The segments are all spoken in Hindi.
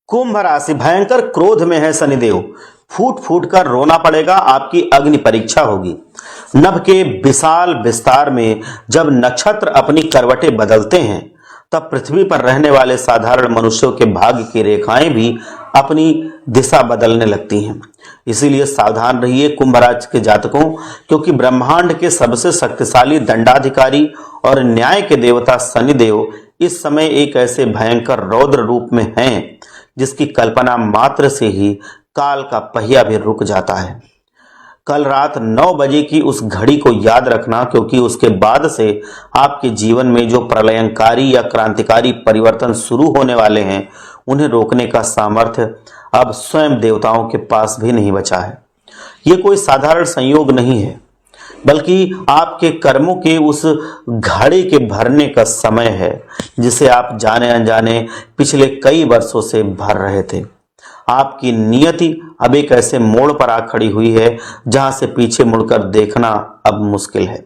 कुंभ राशि भयंकर क्रोध में है शनिदेव। फूट फूट कर रोना पड़ेगा, आपकी अग्नि परीक्षा होगी। नभ के विशाल विस्तार में जब नक्षत्र अपनी करवटें बदलते हैं तब पृथ्वी पर रहने वाले साधारण मनुष्यों के भाग्य की रेखाएं भी अपनी दिशा बदलने लगती हैं। इसीलिए सावधान रहिए कुंभ राशि के जातकों, क्योंकि ब्रह्मांड के सबसे शक्तिशाली दंडाधिकारी और न्याय के देवता शनिदेव इस समय एक ऐसे भयंकर रौद्र रूप में हैं जिसकी कल्पना मात्र से ही काल का पहिया भी रुक जाता है। कल रात 9 बजे की उस घड़ी को याद रखना, क्योंकि उसके बाद से आपके जीवन में जो प्रलयंकारी या क्रांतिकारी परिवर्तन शुरू होने वाले हैं उन्हें रोकने का सामर्थ्य अब स्वयं देवताओं के पास भी नहीं बचा है। ये कोई साधारण संयोग नहीं है, बल्कि आपके कर्मों के उस घड़े के भरने का समय है जिसे आप जाने अनजाने पिछले कई वर्षों से भर रहे थे। आपकी नियति अब एक ऐसे मोड़ पर आ खड़ी हुई है जहां से पीछे मुड़कर देखना अब मुश्किल है,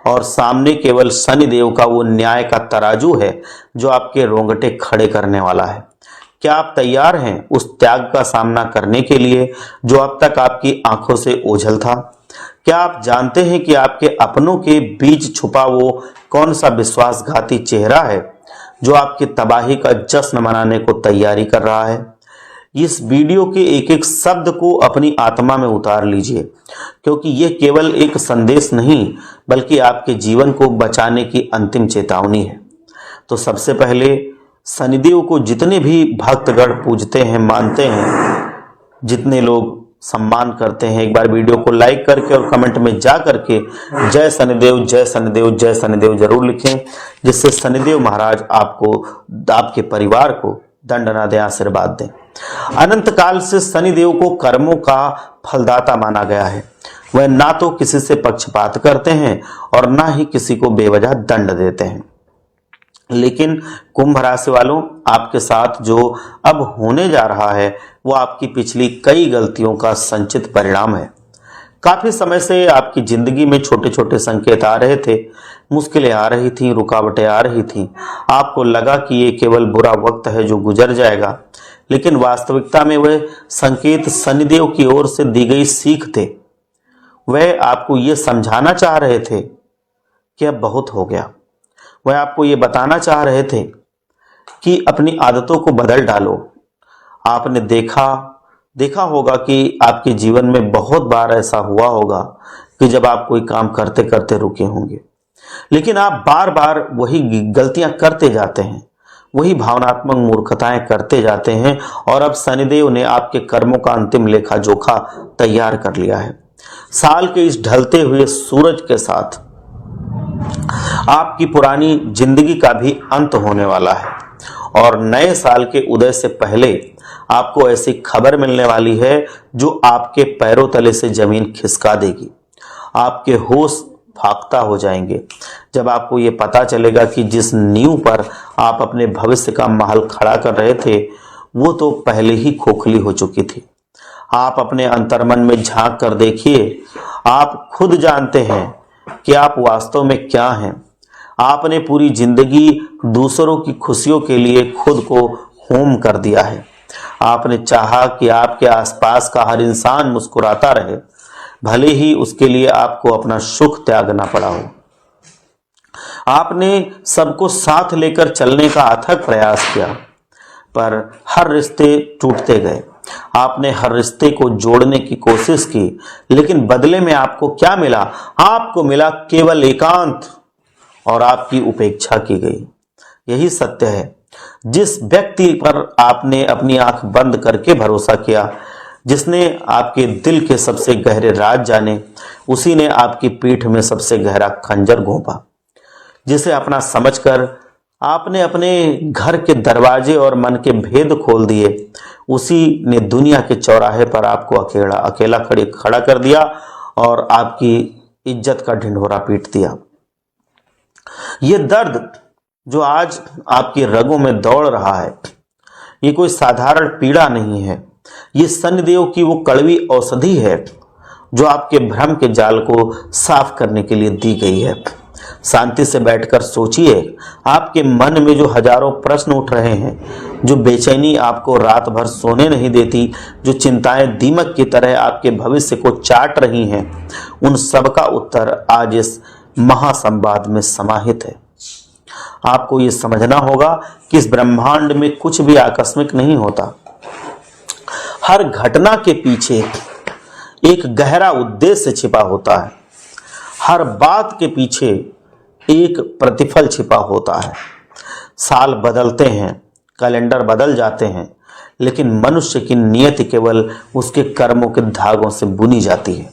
और सामने केवल शनिदेव का वो न्याय का तराजू है जो आपके रोंगटे खड़े करने वाला है। क्या आप तैयार हैं उस त्याग का सामना करने के लिए जो अब तक आपकी आंखों से ओझल था? क्या आप जानते हैं कि आपके अपनों के बीच छुपा वो कौन सा विश्वासघाती चेहरा है जो आपकी तबाही का जश्न मनाने को तैयारी कर रहा है? इस वीडियो के एक एक शब्द को अपनी आत्मा में उतार लीजिए, क्योंकि यह केवल एक संदेश नहीं बल्कि आपके जीवन को बचाने की अंतिम चेतावनी है। तो सबसे पहले शनिदेव को जितने भी भक्तगण पूजते हैं, मानते हैं, जितने लोग सम्मान करते हैं, एक बार वीडियो को लाइक करके और कमेंट में जा करके जय शनिदेव जय शनिदेव जय शनिदेव जरूर लिखें, जिससे शनिदेव महाराज आपको, आपके परिवार को दंड ना दें, आशीर्वाद दें। अनंत काल से शनिदेव को कर्मों का फलदाता माना गया है। वह ना तो किसी से पक्षपात करते हैं और ना ही किसी को बेवजह दंड देते हैं। लेकिन कुंभ राशि वालों, आपके साथ जो अब होने जा रहा है वो आपकी पिछली कई गलतियों का संचित परिणाम है। काफी समय से आपकी जिंदगी में छोटे छोटे संकेत आ रहे थे, मुश्किलें आ रही थी, रुकावटें आ रही थी। आपको लगा कि ये केवल बुरा वक्त है जो गुजर जाएगा, लेकिन वास्तविकता में वह संकेत शनिदेव की ओर से दी गई सीख थे। वह आपको ये समझाना चाह रहे थे कि अब बहुत हो गया। वह आपको ये बताना चाह रहे थे कि अपनी आदतों को बदल डालो। आपने देखा होगा कि आपके जीवन में बहुत बार ऐसा हुआ होगा कि जब आप कोई काम करते करते रुके होंगे, लेकिन आप बार बार वही गलतियां करते जाते हैं, वही भावनात्मक मूर्खताएं करते जाते हैं, और अब शनिदेव ने आपके कर्मों का अंतिम लेखा जोखा तैयार कर लिया है। साल के इस ढलते हुए सूरज के साथ आपकी पुरानी जिंदगी का भी अंत होने वाला है, और नए साल के उदय से पहले आपको ऐसी खबर मिलने वाली है जो आपके पैरों तले से जमीन खिसका देगी। आपके होश फाख्ता हो जाएंगे जब आपको ये पता चलेगा कि जिस नींव पर आप अपने भविष्य का महल खड़ा कर रहे थे वो तो पहले ही खोखली हो चुकी थी। आप अपने अंतर्मन में झांक कर देखिए, आप खुद जानते हैं कि आप वास्तव में क्या हैं। आपने पूरी जिंदगी दूसरों की खुशियों के लिए खुद को होम कर दिया है। आपने चाहा कि आपके आसपास का हर इंसान मुस्कुराता रहे, भले ही उसके लिए आपको अपना सुख त्यागना पड़ा हो। आपने सबको साथ लेकर चलने का अथक प्रयास किया, पर हर रिश्ते टूटते गए। आपने हर रिश्ते को जोड़ने की कोशिश की, लेकिन बदले में आपको क्या मिला? आपको मिला केवल एकांत, और आपकी उपेक्षा की गई। यही सत्य है। जिस व्यक्ति पर आपने अपनी आंख बंद करके भरोसा किया, जिसने आपके दिल के सबसे गहरे राज जाने, उसी ने आपकी पीठ में सबसे गहरा खंजर घोंपा। जिसे अपना समझकर आपने अपने घर के दरवाजे और मन के भेद खोल दिए, उसी ने दुनिया के चौराहे पर आपको अकेला खड़ा कर दिया और आपकी इज्जत का ढिंढोरा पीट दिया। ये दर्द जो आज आपकी रगों में दौड़ रहा है, ये कोई साधारण पीड़ा नहीं है। ये शनिदेव की वो कड़वी औषधि है जो आपके भ्रम के जाल को साफ करने के लिए दी गई है। शांति से बैठकर सोचिए, आपके मन में जो हजारों प्रश्न उठ रहे हैं, जो बेचैनी आपको रात भर सोने नहीं देती, जो चिंताएं दीमक की तरह आपके भविष्य को चाट रही हैं, उन सब का उत्तर आज इस महासंवाद में समाहित है। आपको ये समझना होगा कि इस ब्रह्मांड में कुछ भी आकस्मिक नहीं होता। हर घटना के पीछे एक गहरा उद्देश्य छिपा होता है। हर बात के पीछे एक प्रतिफल छिपा होता है। साल बदलते हैं, कैलेंडर बदल जाते हैं, लेकिन मनुष्य की नियति केवल उसके कर्मों के धागों से बुनी जाती है।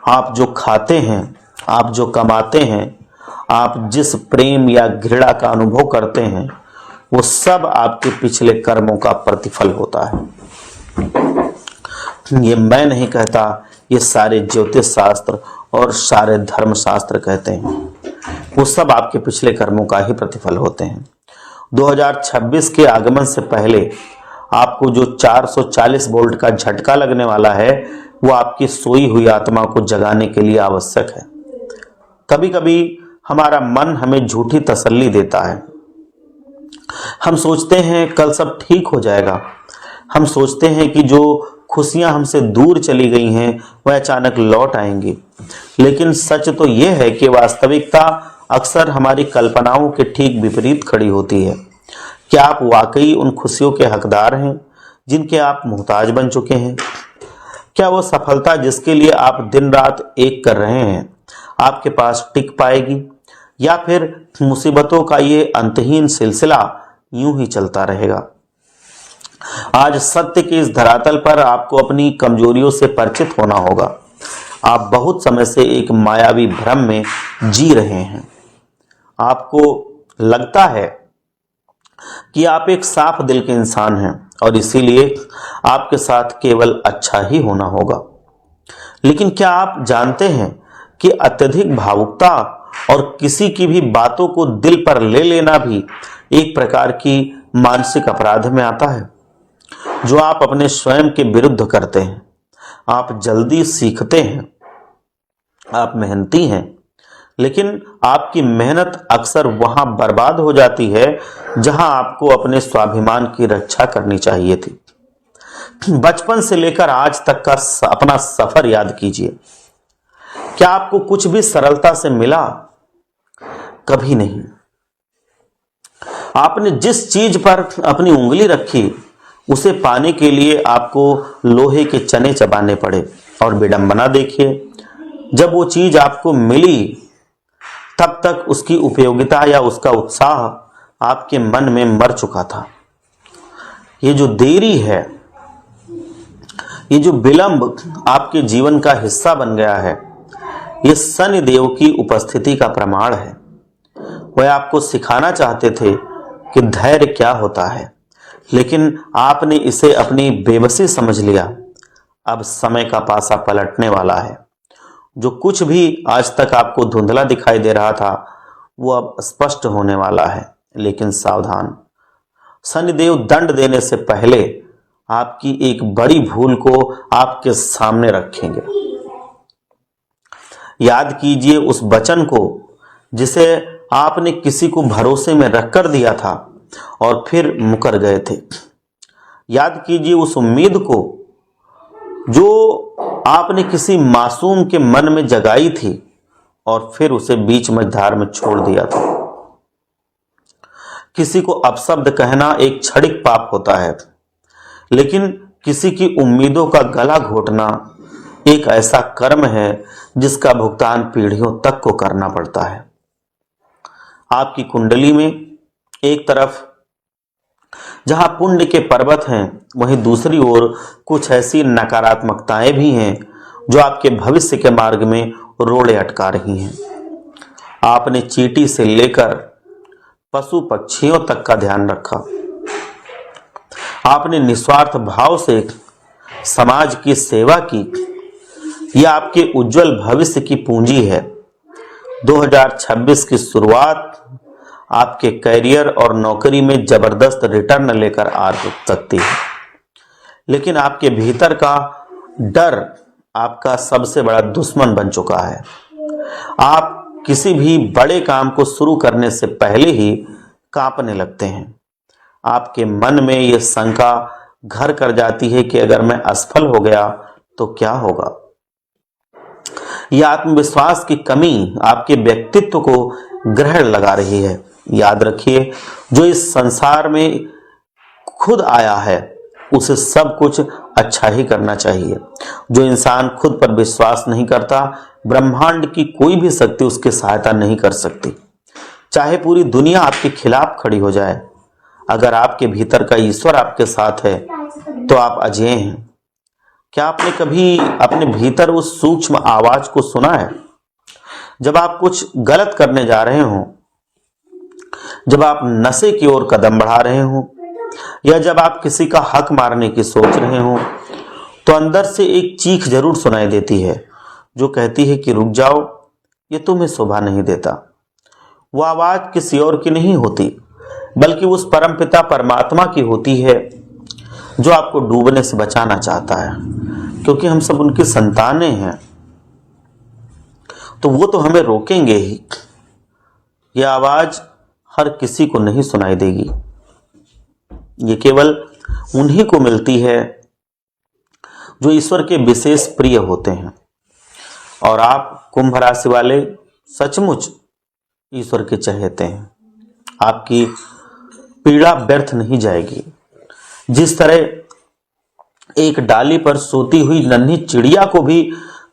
आप जो खाते हैं, आप जो कमाते हैं, आप जिस प्रेम या घृणा का अनुभव करते हैं, वो सब आपके पिछले कर्मों का प्रतिफल होता है। ये मैं नहीं कहता, ये सारे ज्योतिष शास्त्र और सारे धर्म शास्त्र कहते हैं। वो सब आपके पिछले कर्मों का ही प्रतिफल होते हैं। 2026 के आगमन से पहले आपको जो 440 वोल्ट का झटका लगने वाला है, वो आपकी सोई हुई आत्मा को जगाने के लिए आवश्यक है। कभी कभी हमारा मन हमें झूठी तसल्ली देता है। हम सोचते हैं कल सब ठीक हो जाएगा। हम सोचते हैं कि जो खुशियां हमसे दूर चली गई हैं वह अचानक लौट आएंगी। लेकिन सच तो यह है कि वास्तविकता अक्सर हमारी कल्पनाओं के ठीक विपरीत खड़ी होती है। क्या आप वाकई उन खुशियों के हकदार हैं जिनके आप मोहताज बन चुके हैं? क्या वो सफलता जिसके लिए आप दिन रात एक कर रहे हैं आपके पास टिक पाएगी, या फिर मुसीबतों का ये अंतहीन सिलसिला यूं ही चलता रहेगा? आज सत्य के इस धरातल पर आपको अपनी कमजोरियों से परिचित होना होगा। आप बहुत समय से एक मायावी भ्रम में जी रहे हैं। आपको लगता है कि आप एक साफ दिल के इंसान हैं और इसीलिए आपके साथ केवल अच्छा ही होना होगा। लेकिन क्या आप जानते हैं कि अत्यधिक भावुकता और किसी की भी बातों को दिल पर ले लेना भी एक प्रकार की मानसिक अपराध में आता है, जो आप अपने स्वयं के विरुद्ध करते हैं। आप जल्दी सीखते हैं, आप मेहनती हैं, लेकिन आपकी मेहनत अक्सर वहां बर्बाद हो जाती है जहां आपको अपने स्वाभिमान की रक्षा करनी चाहिए थी। बचपन से लेकर आज तक का अपना सफर याद कीजिए। क्या आपको कुछ भी सरलता से मिला? कभी नहीं। आपने जिस चीज पर अपनी उंगली रखी उसे पाने के लिए आपको लोहे के चने चबाने पड़े। और विडंबना देखिए, जब वो चीज आपको मिली तब तक उसकी उपयोगिता या उसका उत्साह आपके मन में मर चुका था। ये जो देरी है, ये जो विलंब आपके जीवन का हिस्सा बन गया है, ये शनिदेव की उपस्थिति का प्रमाण है। वह आपको सिखाना चाहते थे कि धैर्य क्या होता है, लेकिन आपने इसे अपनी बेबसी समझ लिया। अब समय का पासा पलटने वाला है। जो कुछ भी आज तक आपको धुंधला दिखाई दे रहा था, वो अब स्पष्ट होने वाला है। लेकिन सावधान, शनिदेव दंड देने से पहले आपकी एक बड़ी भूल को आपके सामने रखेंगे। याद कीजिए उस वचन को जिसे आपने किसी को भरोसे में रखकर दिया था और फिर मुकर गए थे। याद कीजिए उस उम्मीद को जो आपने किसी मासूम के मन में जगाई थी और फिर उसे बीच मझधार में छोड़ दिया था। किसी को अपशब्द कहना एक क्षणिक पाप होता है, लेकिन किसी की उम्मीदों का गला घोटना एक ऐसा कर्म है जिसका भुगतान पीढ़ियों तक को करना पड़ता है। आपकी कुंडली में एक तरफ जहां पुण्य के पर्वत हैं, वहीं दूसरी ओर कुछ ऐसी नकारात्मकताएं भी हैं जो आपके भविष्य के मार्ग में रोड़े अटका रही हैं। आपने चींटी से लेकर पशु पक्षियों तक का ध्यान रखा। आपने निस्वार्थ भाव से समाज की सेवा की। यह आपके उज्जवल भविष्य की पूंजी है। 2026 की शुरुआत आपके करियर और नौकरी में जबरदस्त रिटर्न लेकर आ सकती है, लेकिन आपके भीतर का डर आपका सबसे बड़ा दुश्मन बन चुका है। आप किसी भी बड़े काम को शुरू करने से पहले ही कांपने लगते हैं। आपके मन में यह शंका घर कर जाती है कि अगर मैं असफल हो गया तो क्या होगा। यह आत्मविश्वास की कमी आपके व्यक्तित्व को ग्रहण लगा रही है। याद रखिए, जो इस संसार में खुद आया है उसे सब कुछ अच्छा ही करना चाहिए। जो इंसान खुद पर विश्वास नहीं करता, ब्रह्मांड की कोई भी शक्ति उसकी सहायता नहीं कर सकती, चाहे पूरी दुनिया आपके खिलाफ खड़ी हो जाए। अगर आपके भीतर का ईश्वर आपके साथ है तो आप अजय हैं। क्या आपने कभी अपने भीतर उस सूक्ष्म आवाज को सुना है? जब आप कुछ गलत करने जा रहे हो, जब आप नशे की ओर कदम बढ़ा रहे हो, या जब आप किसी का हक मारने की सोच रहे हो, तो अंदर से एक चीख जरूर सुनाई देती है जो कहती है कि रुक जाओ, ये तुम्हें शोभा नहीं देता। वो आवाज किसी और की नहीं होती, बल्कि उस परमपिता परमात्मा की होती है जो आपको डूबने से बचाना चाहता है, क्योंकि हम सब उनकी संतानें हैं। तो वो तो हमें रोकेंगे ही। यह आवाज हर किसी को नहीं सुनाई देगी, ये केवल उन्हीं को मिलती है जो ईश्वर के विशेष प्रिय होते हैं। और आप कुंभ राशि वाले सचमुच ईश्वर के चहेते हैं। आपकी पीड़ा व्यर्थ नहीं जाएगी। जिस तरह एक डाली पर सोती हुई नन्ही चिड़िया को भी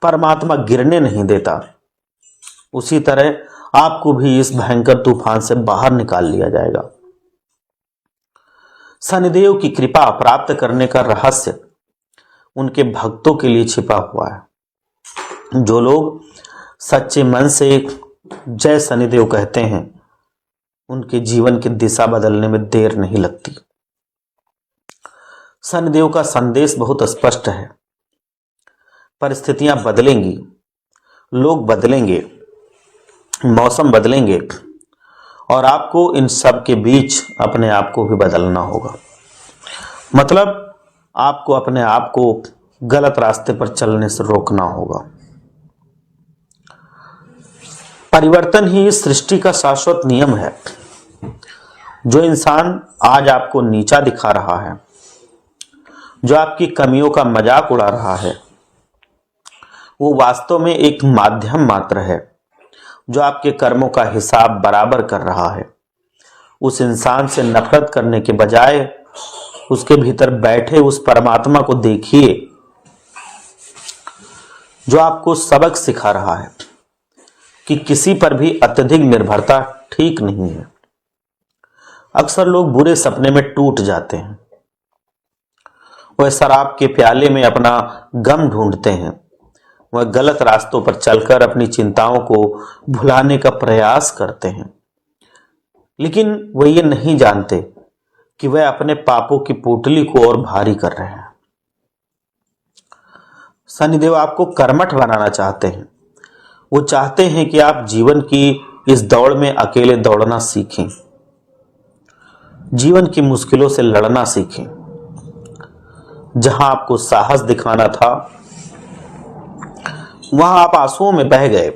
परमात्मा गिरने नहीं देता, उसी तरह आपको भी इस भयंकर तूफान से बाहर निकाल लिया जाएगा। शनिदेव की कृपा प्राप्त करने का रहस्य उनके भक्तों के लिए छिपा हुआ है। जो लोग सच्चे मन से जय शनिदेव कहते हैं, उनके जीवन की दिशा बदलने में देर नहीं लगती। शनिदेव का संदेश बहुत स्पष्ट है। परिस्थितियां बदलेंगी, लोग बदलेंगे, मौसम बदलेंगे, और आपको इन सब के बीच अपने आप को भी बदलना होगा। मतलब आपको अपने आप को गलत रास्ते पर चलने से रोकना होगा। परिवर्तन ही इस सृष्टि का शाश्वत नियम है। जो इंसान आज आपको नीचा दिखा रहा है, जो आपकी कमियों का मजाक उड़ा रहा है, वो वास्तव में एक माध्यम मात्र है जो आपके कर्मों का हिसाब बराबर कर रहा है। उस इंसान से नफरत करने के बजाय उसके भीतर बैठे उस परमात्मा को देखिए जो आपको सबक सिखा रहा है कि किसी पर भी अत्यधिक निर्भरता ठीक नहीं है। अक्सर लोग बुरे सपने में टूट जाते हैं। वह शराब के प्याले में अपना गम ढूंढते हैं। वह गलत रास्तों पर चलकर अपनी चिंताओं को भुलाने का प्रयास करते हैं, लेकिन वह ये नहीं जानते कि वह अपने पापों की पोटली को और भारी कर रहे हैं। शनिदेव आपको कर्मठ बनाना चाहते हैं। वो चाहते हैं कि आप जीवन की इस दौड़ में अकेले दौड़ना सीखें, जीवन की मुश्किलों से लड़ना सीखें। जहां आपको साहस दिखाना था, वहां आप आंसुओं में बह गए।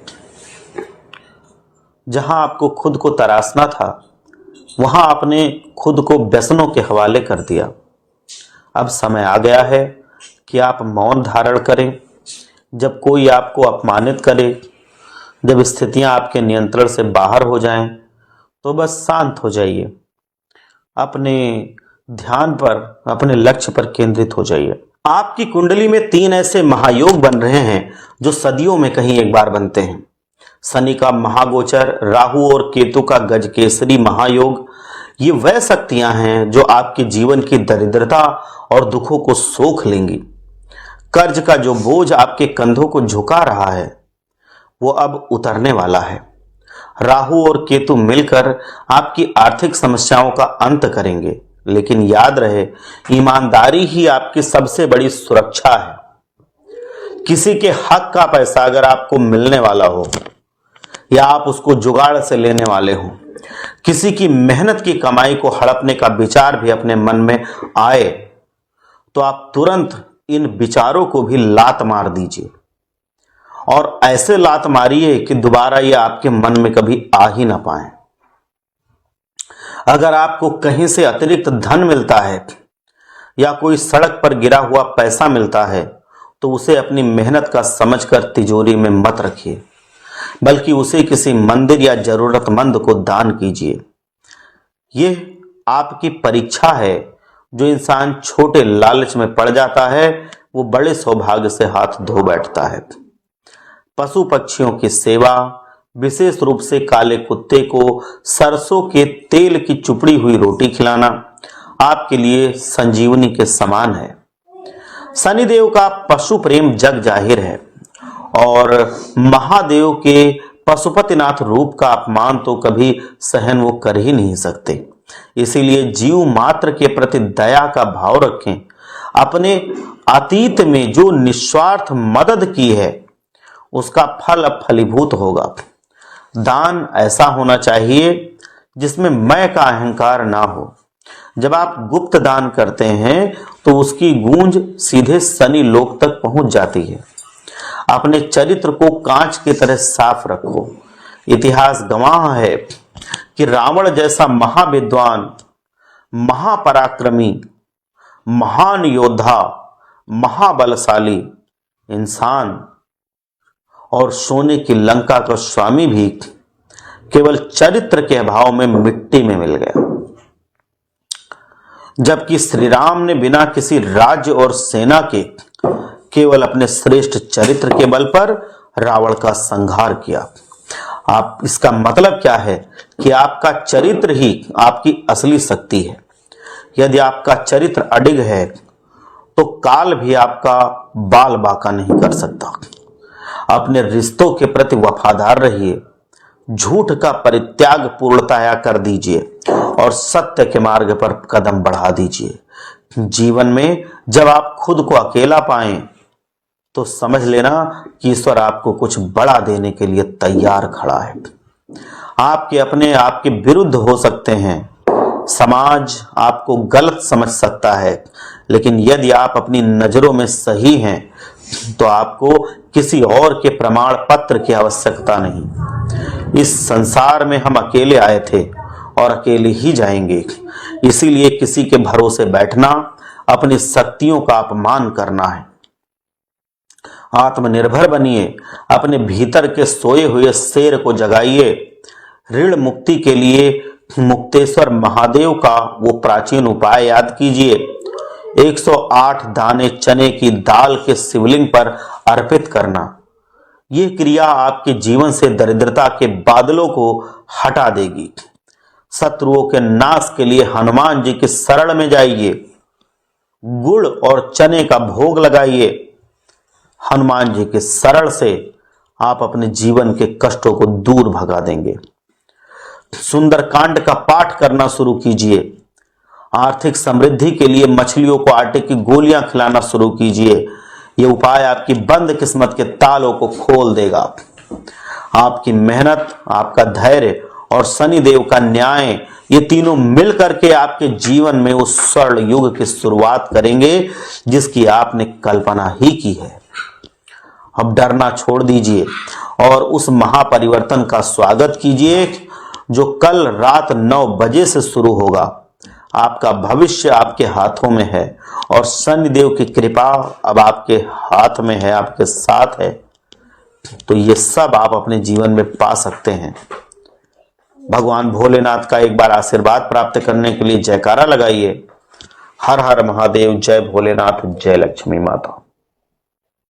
जहां आपको खुद को तराशना था, वहां आपने खुद को व्यसनों के हवाले कर दिया। अब समय आ गया है कि आप मौन धारण करें। जब कोई आपको अपमानित करे, जब स्थितियां आपके नियंत्रण से बाहर हो जाएं, तो बस शांत हो जाइए। अपने ध्यान पर, अपने लक्ष्य पर केंद्रित हो जाइए। आपकी कुंडली में 3 ऐसे महायोग बन रहे हैं जो सदियों में कहीं एक बार बनते हैं। शनि का महागोचर, राहु और केतु का गजकेसरी महायोग, ये वह शक्तियां हैं जो आपके जीवन की दरिद्रता और दुखों को सोख लेंगी। कर्ज का जो बोझ आपके कंधों को झुका रहा है, वो अब उतरने वाला है। राहु और केतु मिलकर आपकी आर्थिक समस्याओं का अंत करेंगे। लेकिन याद रहे, ईमानदारी ही आपकी सबसे बड़ी सुरक्षा है। किसी के हक का पैसा अगर आपको मिलने वाला हो, या आप उसको जुगाड़ से लेने वाले हो, किसी की मेहनत की कमाई को हड़पने का विचार भी अपने मन में आए, तो आप तुरंत इन विचारों को भी लात मार दीजिए और ऐसे लात मारिए कि दोबारा ये आपके मन में कभी आ ही ना पाए। अगर आपको कहीं से अतिरिक्त धन मिलता है या कोई सड़क पर गिरा हुआ पैसा मिलता है तो उसे अपनी मेहनत का समझकर तिजोरी में मत रखिए, बल्कि उसे किसी मंदिर या जरूरतमंद को दान कीजिए। ये आपकी परीक्षा है। जो इंसान छोटे लालच में पड़ जाता है वो बड़े सौभाग्य से हाथ धो बैठता है। पशु पक्षियों की सेवा, विशेष रूप से काले कुत्ते को सरसों के तेल की चुपड़ी हुई रोटी खिलाना आपके लिए संजीवनी के समान है। शनिदेव का पशु प्रेम जग जाहिर है और महादेव के पशुपतिनाथ रूप का अपमान तो कभी सहन वो कर ही नहीं सकते। इसीलिए जीव मात्र के प्रति दया का भाव रखें। अपने अतीत में जो निस्वार्थ मदद की है उसका फल अब फलीभूत होगा। दान ऐसा होना चाहिए जिसमें मैं का अहंकार ना हो। जब आप गुप्त दान करते हैं तो उसकी गूंज सीधे शनि लोक तक पहुंच जाती है। अपने चरित्र को कांच की तरह साफ रखो। इतिहास गवाह है कि रावण जैसा महाविद्वान, महापराक्रमी, महान योद्धा, महाबलशाली इंसान और सोने की लंका का स्वामी भी केवल चरित्र के अभाव में मिट्टी में मिल गया। जबकि श्री राम ने बिना किसी राज्य और सेना के केवल अपने श्रेष्ठ चरित्र के बल पर रावण का संहार किया। आप इसका मतलब क्या है कि आपका चरित्र ही आपकी असली शक्ति है। यदि आपका चरित्र अडिग है तो काल भी आपका बाल बांका नहीं कर सकता। अपने रिश्तों के प्रति वफादार रहिए, झूठ का परित्याग पूर्णतया कर दीजिए और सत्य के मार्ग पर कदम बढ़ा दीजिए। जीवन में जब आप खुद को अकेला पाएं तो समझ लेना कि ईश्वर आपको कुछ बड़ा देने के लिए तैयार खड़ा है। आपके अपने आपके विरुद्ध हो सकते हैं, समाज आपको गलत समझ सकता है, लेकिन यदि आप अपनी नजरों में सही हैं तो आपको किसी और के प्रमाण पत्र की आवश्यकता नहीं। इस संसार में हम अकेले आए थे और अकेले ही जाएंगे। इसीलिए किसी के भरोसे बैठना अपनी शक्तियों का अपमान करना है। आत्मनिर्भर बनिए, अपने भीतर के सोए हुए शेर को जगाइए। ऋण मुक्ति के लिए मुक्तेश्वर महादेव का वो प्राचीन उपाय याद कीजिए। 108 दाने चने की दाल के शिवलिंग पर अर्पित करना। यह क्रिया आपके जीवन से दरिद्रता के बादलों को हटा देगी। शत्रुओं के नाश के लिए हनुमान जी के शरण में जाइए। गुड़ और चने का भोग लगाइए। हनुमान जी के शरण से आप अपने जीवन के कष्टों को दूर भगा देंगे। सुंदरकांड का पाठ करना शुरू कीजिए। आर्थिक समृद्धि के लिए मछलियों को आटे की गोलियां खिलाना शुरू कीजिए। यह उपाय आपकी बंद किस्मत के तालों को खोल देगा। आपकी मेहनत, आपका धैर्य और शनिदेव का न्याय, ये तीनों मिलकर के आपके जीवन में उस स्वर्ण युग की शुरुआत करेंगे जिसकी आपने कल्पना ही की है। अब डरना छोड़ दीजिए और उस महापरिवर्तन का स्वागत कीजिए जो कल रात 9 बजे से शुरू होगा। आपका भविष्य आपके हाथों में है और शनिदेव की कृपा अब आपके हाथ में है, आपके साथ है। तो ये सब आप अपने जीवन में पा सकते हैं। भगवान भोलेनाथ का एक बार आशीर्वाद प्राप्त करने के लिए जयकारा लगाइए। हर हर महादेव, जय भोलेनाथ, जय लक्ष्मी माता।